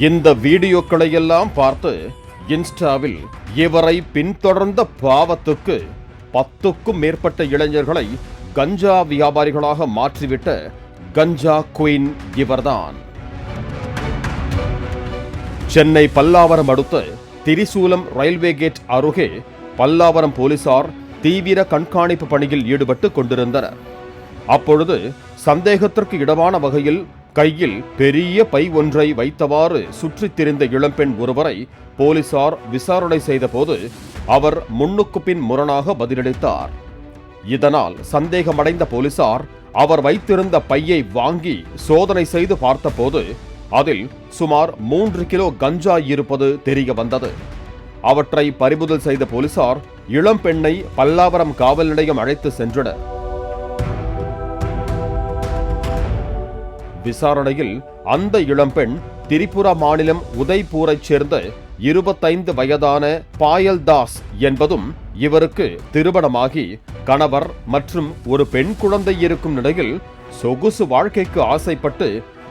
இந்த வீடியோக்களை எல்லாம் பார்த்து இன்ஸ்டாவில் இவரை பின்தொடர்ந்த பாவத்துக்கு 10க்கும் மேற்பட்ட இளைஞர்களை கஞ்சா வியாபாரிகளாக மாற்றிவிட்ட கஞ்சா குயின் இவர்தான். சென்னை பல்லாவரம் அடுத்த திரிசூலம் ரயில்வே கேட் அருகே பல்லாவரம் போலீசார் தீவிர கண்காணிப்பு பணியில் ஈடுபட்டு கொண்டிருந்தனர். அப்பொழுது சந்தேகத்திற்கு இடமான வகையில் கையில் பெரிய பை ஒன்றை வைத்தவாறு சுற்றித் திரிந்த இளம்பெண் ஒருவரை போலீசார் விசாரணை செய்தபோது அவர் முன்னுக்கு பின் முரணாக பதிலளித்தார். இதனால் சந்தேகமடைந்த போலீசார் அவர் வைத்திருந்த பையை வாங்கி சோதனை செய்து பார்த்தபோது அதில் சுமார் 3 கிலோ கஞ்சா இருப்பது தெரிய வந்தது. அவற்றை பறிமுதல் செய்த போலீசார் இளம்பெண்ணை பல்லாவரம் காவல் நிலையம் அழைத்து சென்றனர். விசாரணையில் அந்த இளம்பெண் திரிபுரா மாநிலம் உதய்பூரைச் சேர்ந்த 25 வயதான பாயல் தாஸ் என்பதும் இவருக்கு திருமணமாகி கணவர் மற்றும் ஒரு பெண் குழந்தை இருக்கும் நிலையில் சொகுசு வாழ்க்கைக்கு ஆசைப்பட்டு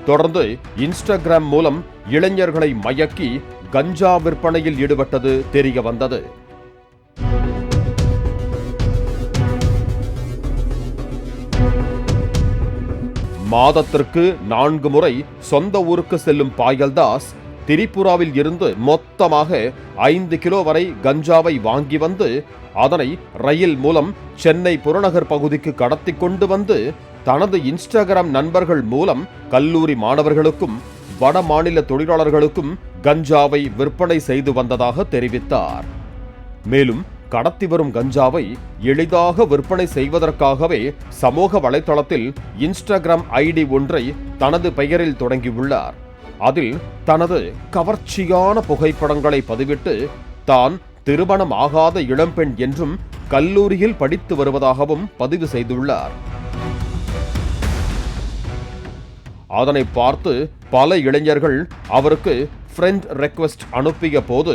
தொடர்ந்து இன்ஸ்டாகிராம் மூலம் இளைஞர்களை மயக்கி கஞ்சா விற்பனையில் ஈடுபட்டது தெரிய வந்தது. மாதத்திற்கு 4 முறை சொந்த ஊருக்கு செல்லும் பாயல்தாஸ் திரிபுராவில் இருந்து மொத்தமாக 5 கிலோ வரை கஞ்சாவை வாங்கி வந்து அதனை ரயில் மூலம் சென்னை புறநகர் பகுதிக்கு கடத்தி கொண்டு வந்து தனது இன்ஸ்டாகிராம் நண்பர்கள் மூலம் கல்லூரி மாணவர்களுக்கும் வட மாநில தொழிலாளர்களுக்கும் கஞ்சாவை விற்பனை செய்து வந்ததாக தெரிவித்தார். மேலும் கடத்தி வரும் கஞ்சாவை எளிதாக விற்பனை செய்வதற்காகவே சமூக வலைதளத்தில் இன்ஸ்டாகிராம் ஐடி ஒன்றை தனது பெயரில் தொடங்கியுள்ளார். அதில் தனது கவர்ச்சியான புகைப்படங்களை பதிவிட்டு தான் திருமணம் ஆகாத இளம்பெண் என்றும் கல்லூரியில் படித்து வருவதாகவும் பதிவு செய்துள்ளார். அதனை பார்த்து பல இளைஞர்கள் அவருக்கு ஃப்ரெண்ட் ரெக்வெஸ்ட் அனுப்பிய போது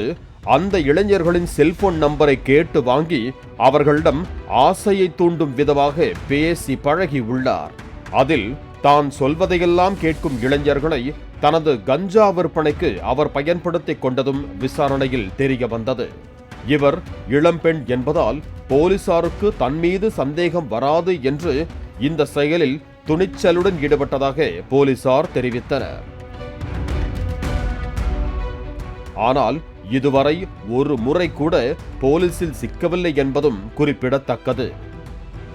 அந்த இளைஞர்களின் செல்போன் நம்பரை கேட்டு வாங்கி அவர்களிடம் ஆசையை தூண்டும் விதமாக பேசி பழகி உள்ளார். அதில் தான் சொல்வதையெல்லாம் கேட்கும் இளைஞர்களை தனது கஞ்சா விற்பனைக்கு அவர் பயன்படுத்திக் கொண்டதும் விசாரணையில் தெரிய வந்தது. இவர் இளம்பெண் என்பதால் போலீசாருக்கு தன் மீது சந்தேகம் வராது என்று இந்த செயலில் துணிச்சலுடன் ஈடுபட்டதாக போலீசார் தெரிவித்தனர். ஆனால் இதுவரை ஒரு முறை கூட போலீசில் சிக்கவில்லை என்பதும் குறிப்பிடத்தக்கது.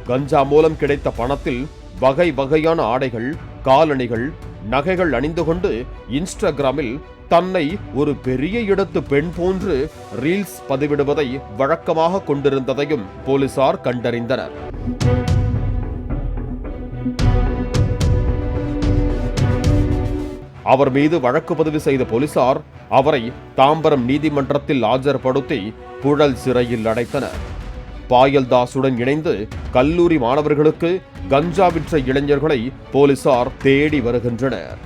கஞ்சா மூலம் கிடைத்த பணத்தில் வகை வகையான ஆடைகள், காலணிகள், நகைகள் அணிந்து கொண்டு இன்ஸ்டாகிராமில் தன்னை ஒரு பெரிய இடத்து பெண் போன்று ரீல்ஸ் பதிவிடுவதை வழக்கமாக கொண்டிருந்ததையும் போலீசார் கண்டறிந்தனர். அவர் மீது வழக்கு பதிவு செய்த போலீசார் அவரை தாம்பரம் நீதிமன்றத்தில் ஆஜர்படுத்தி புழல் சிறையில் அடைத்தனர். பாயல்தாசுடன் இணைந்து கல்லூரி மாணவர்களுக்கு கஞ்சா விற்ற இளைஞர்களை போலீசார் தேடி வருகின்றனர்.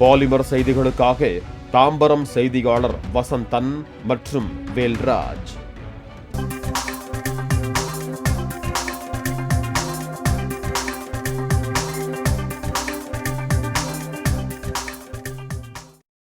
பாலிமர் செய்திகளுக்காக தாம்பரம் செய்தியாளர் வசந்தன் மற்றும் வேல்ராஜ்.